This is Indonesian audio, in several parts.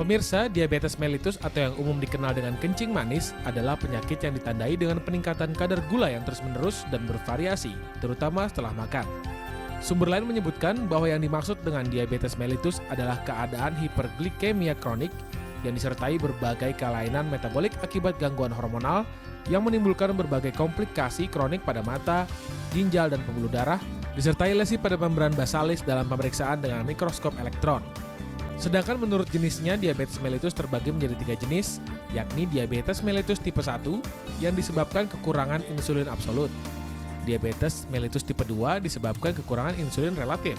Pemirsa, diabetes mellitus atau yang umum dikenal dengan kencing manis adalah penyakit yang ditandai dengan peningkatan kadar gula yang terus-menerus dan bervariasi, terutama setelah makan. Sumber lain menyebutkan bahwa yang dimaksud dengan diabetes mellitus adalah keadaan hiperglikemia kronik yang disertai berbagai kelainan metabolik akibat gangguan hormonal yang menimbulkan berbagai komplikasi kronik pada mata, ginjal, dan pembuluh darah, disertai lesi pada membran basalis dalam pemeriksaan dengan mikroskop elektron. Sedangkan menurut jenisnya, diabetes mellitus terbagi menjadi 3 jenis, yakni diabetes mellitus tipe 1 yang disebabkan kekurangan insulin absolut, diabetes mellitus tipe 2 disebabkan kekurangan insulin relatif,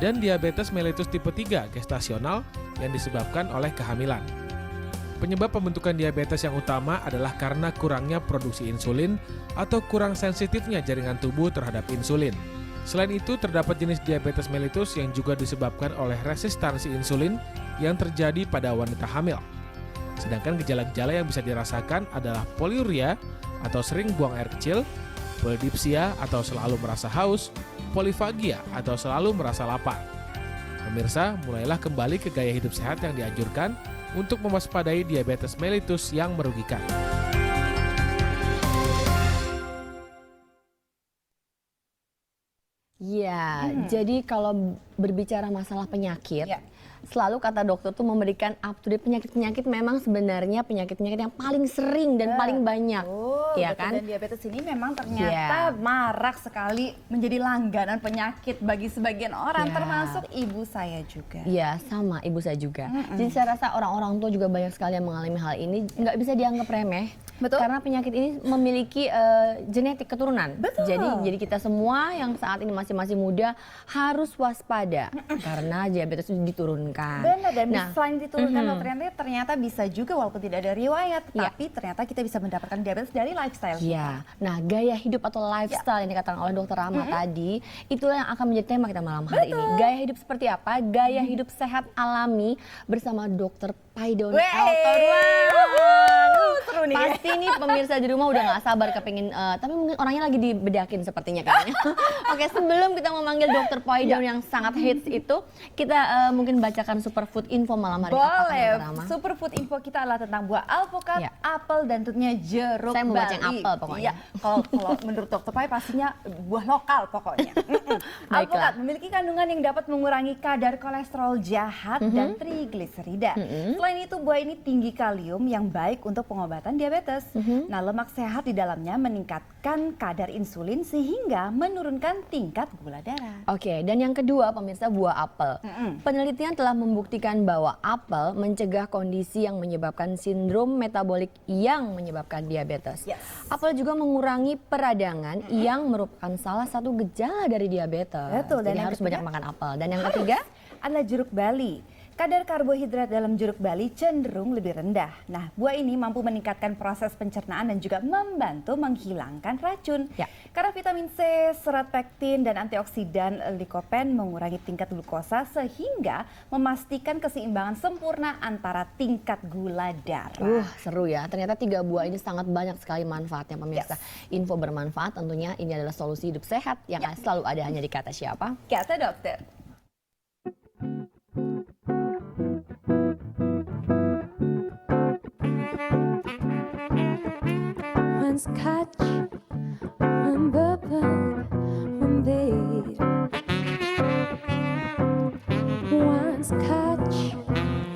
dan diabetes mellitus tipe 3 gestasional yang disebabkan oleh kehamilan. Penyebab pembentukan diabetes yang utama adalah karena kurangnya produksi insulin atau kurang sensitifnya jaringan tubuh terhadap insulin. Selain itu, terdapat jenis diabetes mellitus yang juga disebabkan oleh resistansi insulin yang terjadi pada wanita hamil. Sedangkan gejala-gejala yang bisa dirasakan adalah poliuria atau sering buang air kecil, polidipsia atau selalu merasa haus, polifagia atau selalu merasa lapar. Pemirsa, mulailah kembali ke gaya hidup sehat yang dianjurkan untuk mewaspadai diabetes mellitus yang merugikan. Ya, jadi kalau berbicara masalah penyakit, selalu kata dokter tuh memberikan up to date penyakit-penyakit memang sebenarnya penyakit-penyakit yang paling sering dan paling banyak. Ya betul, kan? dan diabetes ini memang ternyata marak sekali menjadi langganan penyakit bagi sebagian orang, termasuk ibu saya juga. Iya, sama ibu saya juga. Jadi saya rasa orang-orang tua juga banyak sekali yang mengalami hal ini, nggak bisa dianggap remeh. Betul. Karena penyakit ini memiliki genetik keturunan. Betul. Jadi kita semua yang saat ini masih muda harus waspada karena diabetes itu diturunkan. Benar, dan selain diturunkan dokternya ternyata bisa juga walaupun tidak ada riwayat, tapi ternyata kita bisa mendapatkan diabetes dari lifestyle. Iya. Nah, gaya hidup atau lifestyle yang dikatakan oleh Dokter Rama tadi, itulah yang akan menjadi tema kita malam hari ini. Gaya hidup seperti apa? Gaya hidup sehat alami bersama Dokter Paidon Elton. Seru nih. Pasti nih pemirsa di rumah udah nggak sabar kepingin, tapi mungkin orangnya lagi dibedakin sepertinya kayaknya. Oke, sebelum kita memanggil Dokter Paidon yang sangat hits itu, kita mungkin bacakan superfood info malam hari. Boleh. Superfood info kita adalah tentang buah alpukat, apel, dan tentunya jeruk Saya mau baca yang Bali. apel pokoknya. Iya, kalau menurut Dokter Pai pastinya buah lokal pokoknya. Alpukat memiliki kandungan yang dapat mengurangi kadar kolesterol jahat dan trigliserida. Selain itu, buah ini tinggi kalium yang baik untuk pengobatan diabetes. Nah, lemak sehat di dalamnya meningkatkan kadar insulin sehingga menurunkan tingkat gula darah. Oke, dan yang kedua pemirsa, buah apel. Penelitian telah membuktikan bahwa apel mencegah kondisi yang menyebabkan sindrom metabolik yang menyebabkan diabetes. Apel juga mengurangi peradangan yang merupakan salah satu gejala dari diabetes. Betul, dan jadi harus banyak makan apel. Dan yang ketiga adalah jeruk Bali. Kadar karbohidrat dalam jeruk Bali cenderung lebih rendah. Nah, buah ini mampu meningkatkan proses pencernaan dan juga membantu menghilangkan racun. Karena vitamin C, serat pektin, dan antioksidan likopen mengurangi tingkat glukosa sehingga memastikan keseimbangan sempurna antara tingkat gula darah. Seru ya. Ternyata 3 buah ini sangat banyak sekali manfaatnya pemirsa. Info bermanfaat tentunya ini adalah solusi hidup sehat yang selalu ada hanya di Kata Siapa? Kata dokter. One scotch, one bourbon, one beer. One scotch,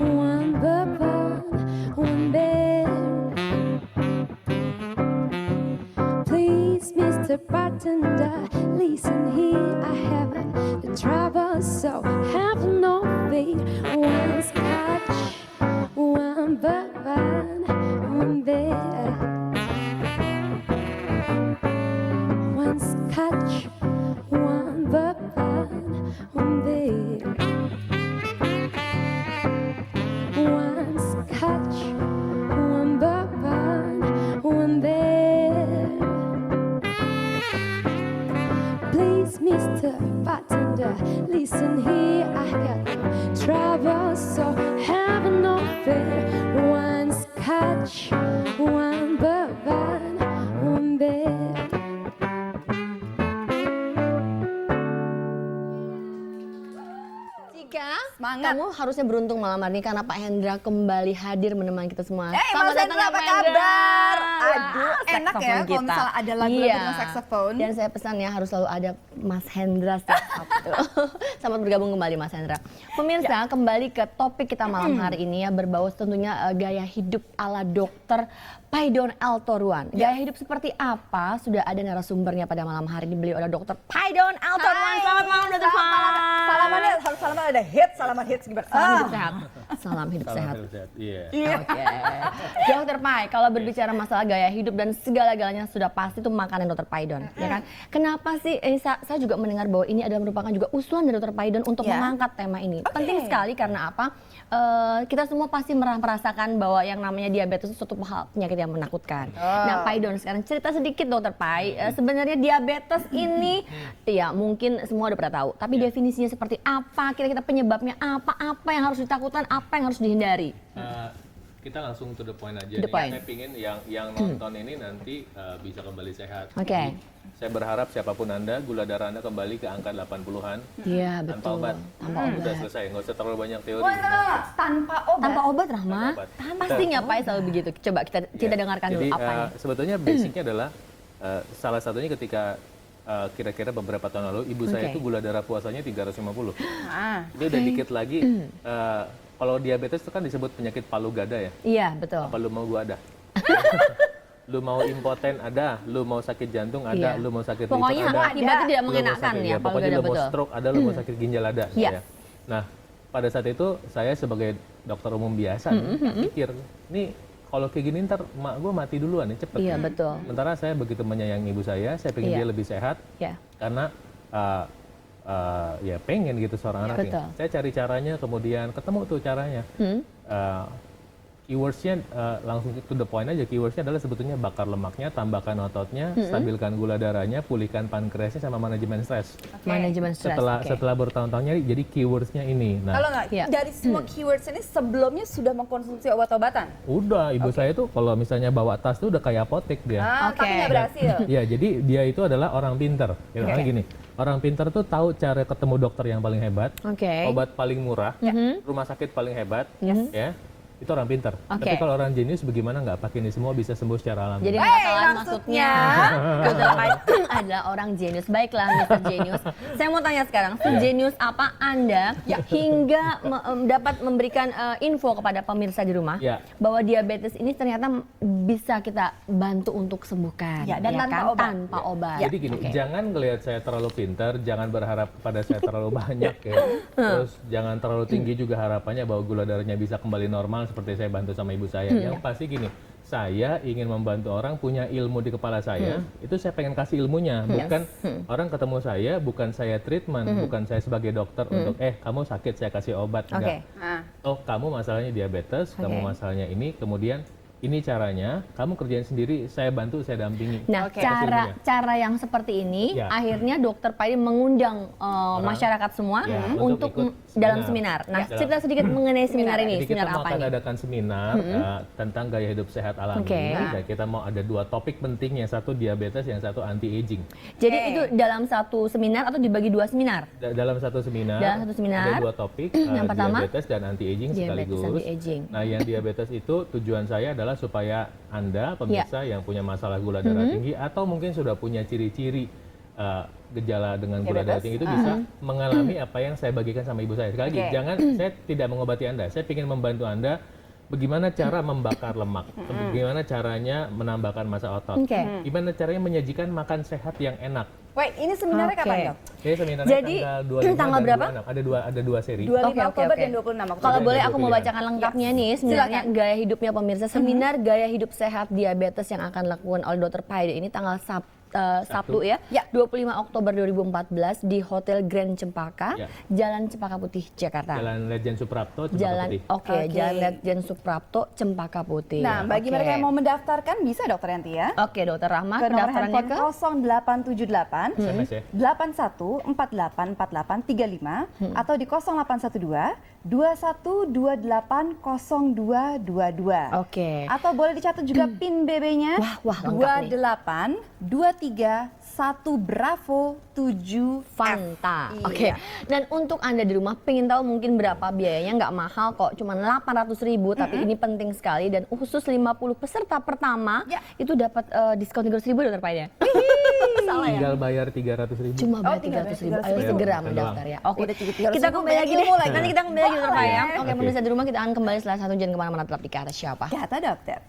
one bourbon, one beer. Please, Mr. Bartender, listen here. I haven't the trouble, so have no fear. One scotch, one bourbon, one beer. One scotch, one bourbon, one beer. One scotch, one bourbon, one beer. Please, Mr. Bartender, listen here. I got no trouble, so have no fear. One scotch, one bourbon, one beer. Ika, Semangat. kamu harusnya beruntung malam hari ini karena Pak Hendra kembali hadir menemani kita semua. Mas Hendra, apa kabar? Aduh, enak ya saksofon kalau misalnya ada lagu-lagu dengan saksofon. Dan saya pesan ya harus selalu ada Mas Hendra setiap Sabtu. Selamat bergabung kembali Mas Hendra. Pemirsa, kembali ke topik kita malam hari ini ya, berbau tentunya gaya hidup ala dokter Paidon L. Toruan. Gaya hidup seperti apa? Sudah ada narasumbernya pada malam hari ini. Beliau adalah dokter Paidon L. Toruan. Selamat malam dokter Pai. Salamannya harus salaman ada hits, salaman hits gimana? Salam hidup sehat. Salam hidup sehat. Iya. Oke. Dokter Pai, kalau berbicara masalah gaya hidup dan segala-galanya sudah pasti itu makanan dokter Paidon, ya kan? Kenapa sih? Saya juga mendengar bahwa ini adalah merupakan juga usulan dari dokter Paidon untuk mengangkat tema ini. Penting sekali karena apa? Kita semua pasti merasakan bahwa yang namanya diabetes itu suatu penyakit yang menakutkan. Nah, Paidon sekarang cerita sedikit dokter Pai. Sebenarnya diabetes ini, ya mungkin semua udah pernah tahu. Tapi definisinya seperti apa? Kira-kira penyebabnya apa? Apa yang harus ditakutkan? Apa yang harus dihindari? Kita langsung to the point aja. To the point. Saya pingin yang nonton ini nanti bisa kembali sehat. Oke. Jadi, saya berharap siapapun Anda, gula darah Anda kembali ke angka 80-an. Iya, Tanpa betul. obat. Tanpa obat. Udah selesai, nggak usah terlalu banyak teori. Tanpa obat. Tanpa obat, Rahma? Tanpa obat. Pastinya Pai selalu begitu. Coba kita dengarkan dulu Jadi, apanya. sebetulnya basicnya adalah salah satunya ketika kira-kira beberapa tahun lalu ibu saya itu gula darah puasanya 350. Ini udah dikit lagi. Kalau diabetes itu kan disebut penyakit palu gada ya. Iya, betul. Apa lu mau gua ada? Lu mau impoten ada, lu mau sakit jantung ada, Iya. lu mau sakit Pokoknya liver ada. akibatnya tidak Lu mau mengenakan sakit- ya, kalau pokoknya gada lu mau betul. stroke ada, lu mau sakit ginjal ada. Iya. Ya. Nah, pada saat itu saya sebagai dokter umum biasa pikir, nih kalau kayak gini ntar emak gue mati duluan nih cepet. Iya, betul. Sementara saya begitu menyayangi ibu saya pengen Iya. dia lebih sehat Ya. karena ya pengen gitu seorang anak. betul. Saya cari caranya, kemudian ketemu tuh caranya. Keywordsnya langsung to the point aja. Keywordsnya adalah sebetulnya bakar lemaknya, tambahkan ototnya, stabilkan gula darahnya, pulihkan pankreasnya, sama manajemen stres. Manajemen stres. oke. Setelah bertahun-tahun nyari, jadi keywordsnya ini. Nah, Kalau nggak, Iya. dari semua keywords ini sebelumnya sudah mengkonsumsi obat-obatan? udah ibu saya tuh kalau misalnya bawa tas tuh udah kayak apotek dia. Oke. Tapi nggak berhasil. Ya, jadi dia itu adalah orang pinter. Ya, karena gini, orang pinter tuh tahu cara ketemu dokter yang paling hebat, Oke. obat paling murah, rumah sakit paling hebat, ya. Itu orang pinter. Oke. Tapi kalau orang jenius bagaimana nggak pakai ini semua bisa sembuh secara alami. Jadi maksudnya maksudnya? Dokter Pai adalah orang jenius. Baiklah, Mr. Jenius. Saya mau tanya sekarang, sejenius apa Anda hingga dapat memberikan info kepada pemirsa di rumah Ya. bahwa diabetes ini ternyata bisa kita bantu untuk sembuhkan, Ya, dan tanpa kan? obat. Tanpa obat. Jadi gini, Oke. jangan ngelihat saya terlalu pintar, jangan berharap pada saya terlalu banyak ya. Terus jangan terlalu tinggi juga harapannya bahwa gula darahnya bisa kembali normal seperti saya bantu sama ibu saya. Yang pasti gini, saya ingin membantu orang punya ilmu di kepala saya, itu saya pengen kasih ilmunya, bukan orang ketemu saya, bukan saya treatment, bukan saya sebagai dokter untuk kamu sakit saya kasih obat, enggak. Oh, kamu masalahnya diabetes, kamu masalahnya ini, kemudian ini caranya, kamu kerjain sendiri, saya bantu, saya dampingi. Nah, cara yang seperti ini Ya. akhirnya Dokter Pai mengundang masyarakat semua Ya, untuk ikut dalam seminar. Nah, Ya. cerita sedikit mengenai seminar ini. Jadi kita Seminar mau apa akan nih? adakan seminar tentang gaya hidup sehat alami. Oke. Dan kita mau ada 2 topik penting, yang satu diabetes, yang satu anti-aging. Jadi itu dalam satu seminar atau dibagi 2 seminar? Dalam satu seminar, Dalam satu seminar, ada 2 topik, yang pertama, diabetes dan anti-aging diabetes, sekaligus. anti-aging. Nah, yang diabetes itu tujuan saya adalah supaya Anda, pemirsa yang punya masalah gula darah tinggi, atau mungkin sudah punya ciri-ciri gejala dengan gula darah tinggi itu bisa mengalami apa yang saya bagikan sama ibu saya. Sekali lagi, jangan, saya tidak mengobati Anda, saya ingin membantu Anda bagaimana cara membakar lemak, bagaimana caranya menambahkan massa otot, gimana caranya menyajikan makan sehat yang enak. Wait, ini seminarnya Oke. kapan dok? Jadi seminarnya Jadi, tanggal 25 tanggal dan berapa? 26. Ada dua seri. 25 Oke, Oktober oke. dan 26 Oktober. Kalau Ada boleh 2 aku mau pilihan. bacakan lengkapnya nih, sebenarnya gaya hidupnya pemirsa. Seminar gaya hidup sehat diabetes yang akan dilakukan oleh Dokter Pai ini tanggal Sabtu ya, 25 Oktober 2014 di Hotel Grand Cempaka, Ya. Jalan Cempaka Putih, Jakarta. Jalan Lejen Suprapto, Cempaka Jalan Putih. Oke, Jalan Ledjen Suprapto, Cempaka Putih. Nah, bagi Oke. mereka yang mau mendaftarkan bisa dokter Yanti ya. Oke, Dokter Rahma, Ke nomor pendaftarannya handphone ke 0878 SMS ya. 81484835 atau di 0812 21280222. Oke. Atau boleh dicatat juga PIN BB-nya Wah, lengkap nih. 23 1 Bravo 7 Fanta. Iya. Oke. Dan untuk Anda di rumah pengen tahu mungkin berapa biayanya, nggak mahal kok, cuma 800.000, tapi ini penting sekali dan khusus 50 peserta pertama itu dapat diskon 300.000 dokter Paya. Salah ya? Tinggal bayar 300.000. Cuma bayar tinggal 300.000. bayar Ayo 300.000. segera Betul mendaftar ya. Oke. Udah 300.000 Kita kembali lagi deh. Nanti kita kembali lagi dokter Paya. Oke, Oke. pemirsa di rumah kita akan kembali setelah satu, jangan kemana-mana, tetap di Kata Siapa. Kata dokter.